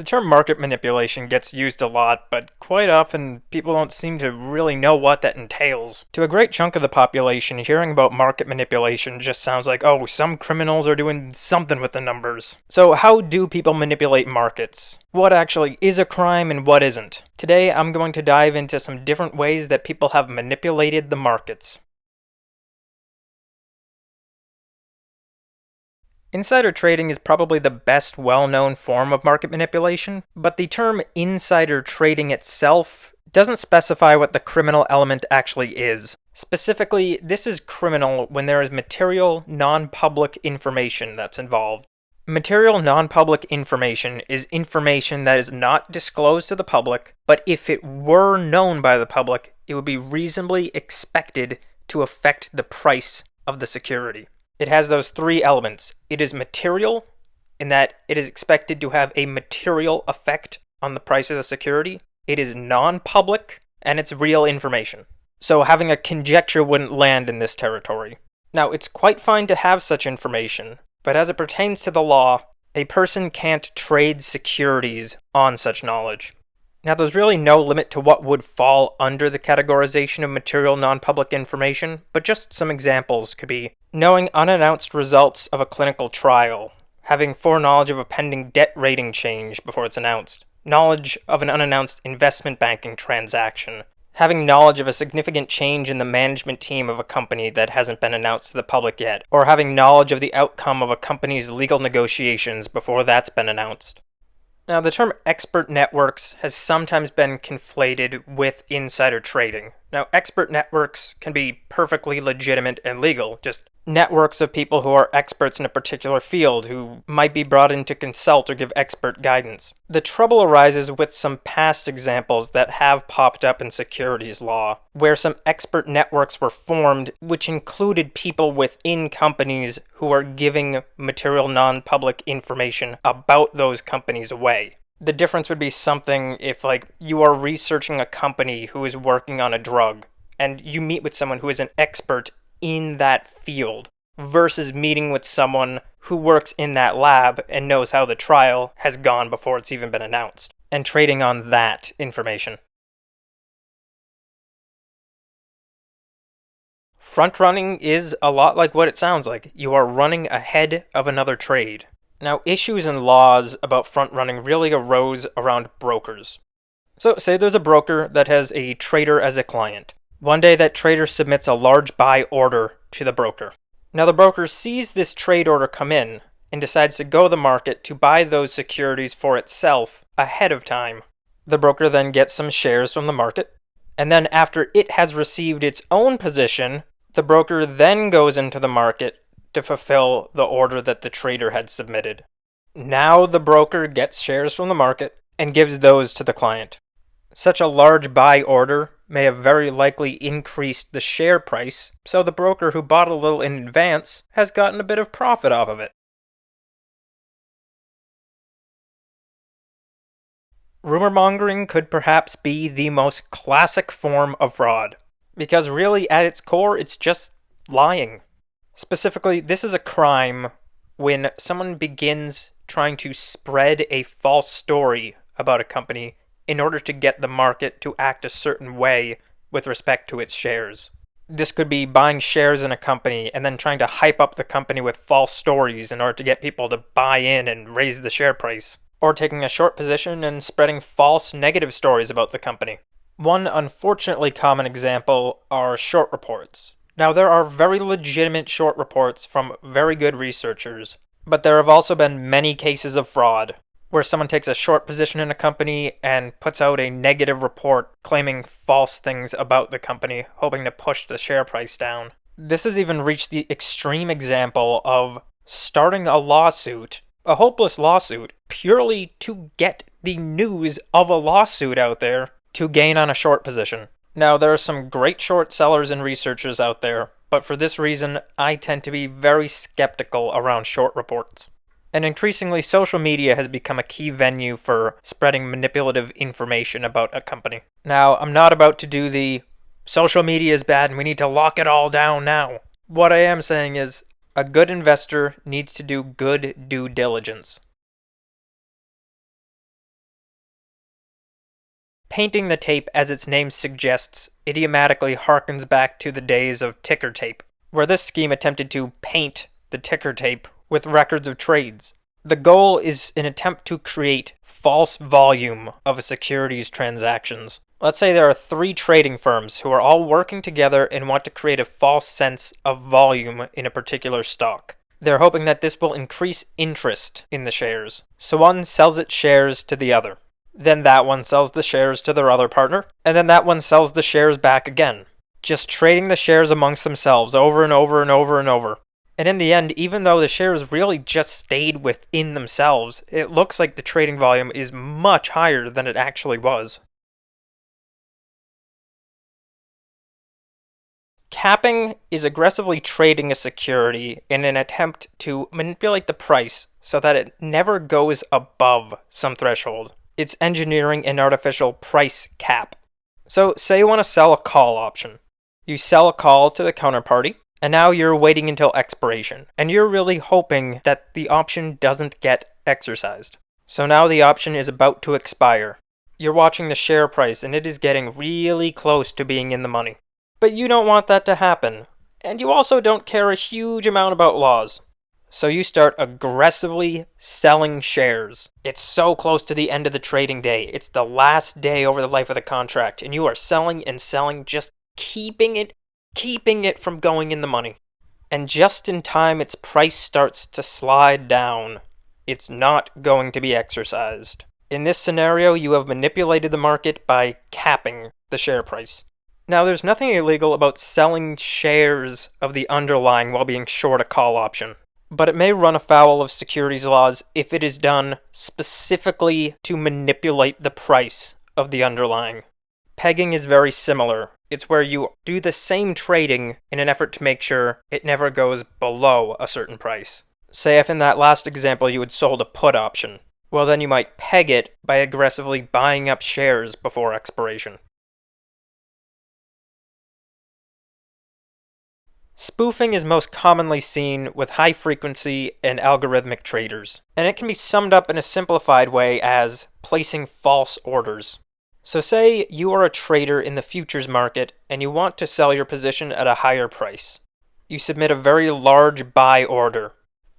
term market manipulation gets used a lot, but quite often people don't seem to really know what that entails. To a great chunk of the population, hearing about market manipulation just sounds like, oh, some criminals are doing something with the numbers. So how do people manipulate markets? What actually is a crime and what isn't? Today I'm going to dive into some different ways that people have manipulated the markets. Insider trading is probably the best well-known form of market manipulation, but the term insider trading itself doesn't specify what the criminal element actually is. Specifically, this is criminal when there is material, non-public information that's involved. Material non-public information is information that is not disclosed to the public, but if it were known by the public, it would be reasonably expected to affect the price of the security. It has those three elements. It is material, in that it is expected to have a material effect on the price of the security. It is non-public, and it's real information. So having a conjecture wouldn't land in this territory. Now, it's quite fine to have such information, but as it pertains to the law, a person can't trade securities on such knowledge. Now, there's really no limit to what would fall under the categorization of material non-public information, but just some examples could be knowing unannounced results of a clinical trial, having foreknowledge of a pending debt rating change before it's announced, knowledge of an unannounced investment banking transaction, having knowledge of a significant change in the management team of a company that hasn't been announced to the public yet, or having knowledge of the outcome of a company's legal negotiations before that's been announced. Now, the term expert networks has sometimes been conflated with insider trading. Now, expert networks can be perfectly legitimate and legal, just networks of people who are experts in a particular field who might be brought in to consult or give expert guidance. The trouble arises with some past examples that have popped up in securities law, where some expert networks were formed, which included people within companies who are giving material non-public information about those companies away. The difference would be something if, you are researching a company who is working on a drug, and you meet with someone who is an expert in that field, versus meeting with someone who works in that lab and knows how the trial has gone before it's even been announced, and trading on that information. Front running is a lot like what it sounds like. You are running ahead of another trade. Now, issues and laws about front running really arose around brokers. So, say there's a broker that has a trader as a client. One day that trader submits a large buy order to the broker. Now, the broker sees this trade order come in and decides to go to the market to buy those securities for itself ahead of time. The broker then gets some shares from the market, and then after it has received its own position, the broker then goes into the market to fulfill the order that the trader had submitted. Now the broker gets shares from the market and gives those to the client. Such a large buy order may have very likely increased the share price, so the broker who bought a little in advance has gotten a bit of profit off of it. Rumormongering could perhaps be the most classic form of fraud, because really at its core it's just lying. Specifically, this is a crime when someone begins trying to spread a false story about a company in order to get the market to act a certain way with respect to its shares. This could be buying shares in a company and then trying to hype up the company with false stories in order to get people to buy in and raise the share price, or taking a short position and spreading false negative stories about the company. One unfortunately common example are short reports. Now, there are very legitimate short reports from very good researchers, but there have also been many cases of fraud, where someone takes a short position in a company and puts out a negative report claiming false things about the company, hoping to push the share price down. This has even reached the extreme example of starting a lawsuit, a hopeless lawsuit, purely to get the news of a lawsuit out there to gain on a short position. Now, there are some great short sellers and researchers out there, but for this reason, I tend to be very skeptical around short reports. And increasingly, social media has become a key venue for spreading manipulative information about a company. Now, I'm not about to do the social media is bad and we need to lock it all down now. What I am saying is, a good investor needs to do good due diligence. Painting the tape, as its name suggests, idiomatically harkens back to the days of ticker tape, where this scheme attempted to paint the ticker tape with records of trades. The goal is an attempt to create false volume of a securities transactions. Let's say there are 3 trading firms who are all working together and want to create a false sense of volume in a particular stock. They're hoping that this will increase interest in the shares. So one sells its shares to the other. Then that one sells the shares to their other partner, and then that one sells the shares back again. Just trading the shares amongst themselves over and over and over and over. And in the end, even though the shares really just stayed within themselves, it looks like the trading volume is much higher than it actually was. Capping is aggressively trading a security in an attempt to manipulate the price so that it never goes above some threshold. It's engineering an artificial price cap. So say you want to sell a call option. You sell a call to the counterparty, and now you're waiting until expiration, and you're really hoping that the option doesn't get exercised. So now the option is about to expire. You're watching the share price, and it is getting really close to being in the money. But you don't want that to happen, and you also don't care a huge amount about laws. So you start aggressively selling shares. It's so close to the end of the trading day. It's the last day over the life of the contract, and you are selling and selling, just keeping it from going in the money. And just in time its price starts to slide down. It's not going to be exercised. In this scenario, you have manipulated the market by capping the share price. Now, there's nothing illegal about selling shares of the underlying while being short a call option, but it may run afoul of securities laws if it is done specifically to manipulate the price of the underlying. Pegging is very similar. It's where you do the same trading in an effort to make sure it never goes below a certain price. Say if in that last example you had sold a put option, well then you might peg it by aggressively buying up shares before expiration. Spoofing is most commonly seen with high-frequency and algorithmic traders, and it can be summed up in a simplified way as placing false orders. So say you are a trader in the futures market and you want to sell your position at a higher price. You submit a very large buy order,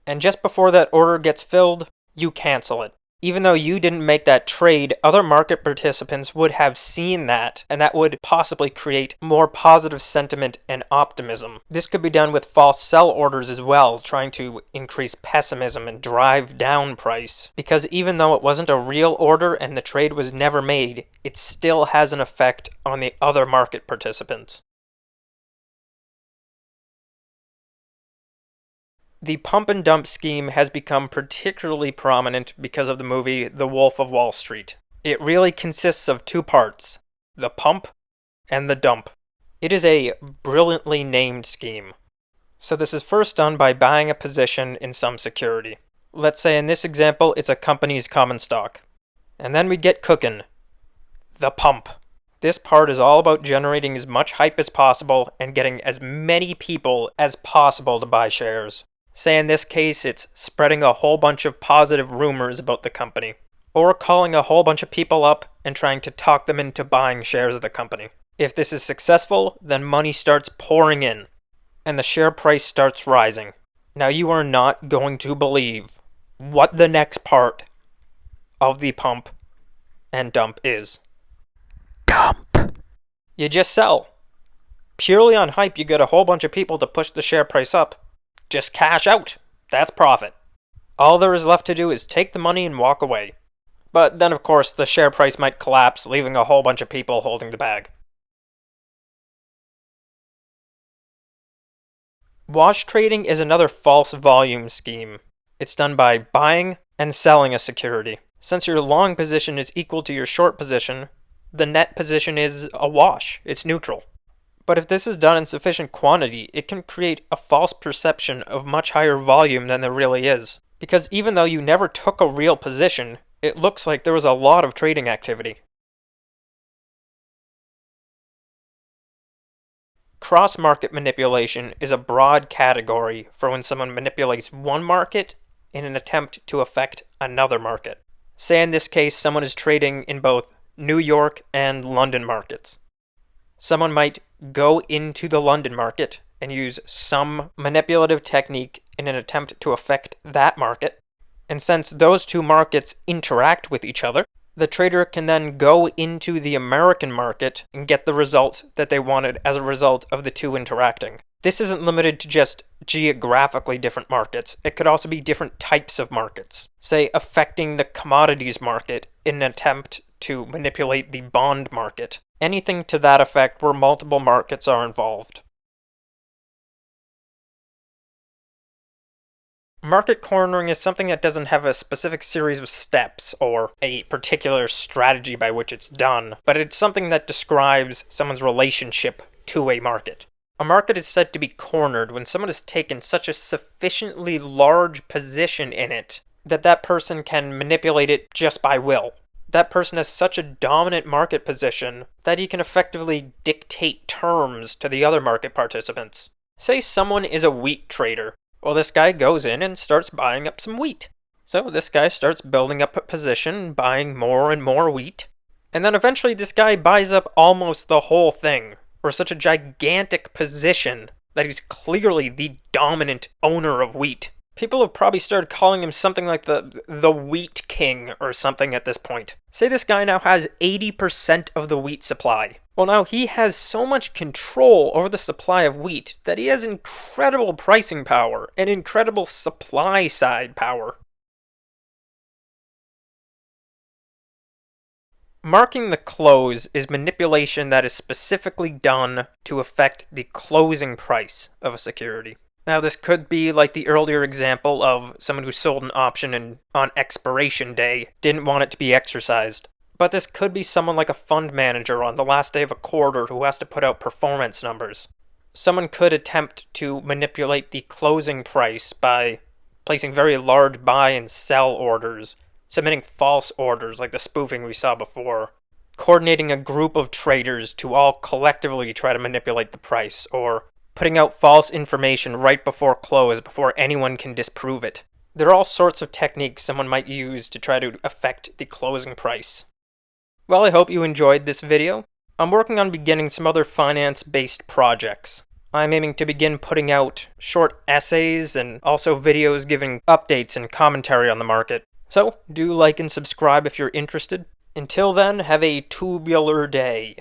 and just before that order gets filled, you cancel it. Even though you didn't make that trade, other market participants would have seen that, and that would possibly create more positive sentiment and optimism. This could be done with false sell orders as well, trying to increase pessimism and drive down price. Because even though it wasn't a real order and the trade was never made, it still has an effect on the other market participants. The pump and dump scheme has become particularly prominent because of the movie The Wolf of Wall Street. It really consists of 2 parts, the pump and the dump. It is a brilliantly named scheme. So this is first done by buying a position in some security. Let's say in this example it's a company's common stock. And then we get cooking. The pump. This part is all about generating as much hype as possible and getting as many people as possible to buy shares. Say in this case, it's spreading a whole bunch of positive rumors about the company, or calling a whole bunch of people up and trying to talk them into buying shares of the company. If this is successful, then money starts pouring in, and the share price starts rising. Now you are not going to believe what the next part of the pump and dump is. Dump. You just sell. Purely on hype, you get a whole bunch of people to push the share price up. Just cash out. That's profit. All there is left to do is take the money and walk away. But then of course the share price might collapse, leaving a whole bunch of people holding the bag. Wash trading is another false volume scheme. It's done by buying and selling a security. Since your long position is equal to your short position, the net position is a wash. It's neutral. But if this is done in sufficient quantity, it can create a false perception of much higher volume than there really is. Because even though you never took a real position, it looks like there was a lot of trading activity. Cross-market manipulation is a broad category for when someone manipulates one market in an attempt to affect another market. Say in this case, someone is trading in both New York and London markets. Someone might go into the London market and use some manipulative technique in an attempt to affect that market. And since those two markets interact with each other, the trader can then go into the American market and get the result that they wanted as a result of the two interacting. This isn't limited to just geographically different markets. It could also be different types of markets, say affecting the commodities market in an attempt to manipulate the bond market. Anything to that effect where multiple markets are involved. Market cornering is something that doesn't have a specific series of steps or a particular strategy by which it's done, but it's something that describes someone's relationship to a market. A market is said to be cornered when someone has taken such a sufficiently large position in it that that person can manipulate it just by will. That person has such a dominant market position that he can effectively dictate terms to the other market participants. Say someone is a wheat trader. Well, this guy goes in and starts buying up some wheat. So this guy starts building up a position, buying more and more wheat. And then eventually this guy buys up almost the whole thing, or such a gigantic position that he's clearly the dominant owner of wheat. People have probably started calling him something like the Wheat King or something at this point. Say this guy now has 80% of the wheat supply. Well, now he has so much control over the supply of wheat that he has incredible pricing power and incredible supply side power. Marking the close is manipulation that is specifically done to affect the closing price of a security. Now, this could be like the earlier example of someone who sold an option and on expiration day didn't want it to be exercised. But this could be someone like a fund manager on the last day of a quarter who has to put out performance numbers. Someone could attempt to manipulate the closing price by placing very large buy and sell orders, submitting false orders like the spoofing we saw before, coordinating a group of traders to all collectively try to manipulate the price, or putting out false information right before close before anyone can disprove it. There are all sorts of techniques someone might use to try to affect the closing price. Well, I hope you enjoyed this video. I'm working on beginning some other finance-based projects. I'm aiming to begin putting out short essays and also videos giving updates and commentary on the market. So, do like and subscribe if you're interested. Until then, have a tubular day.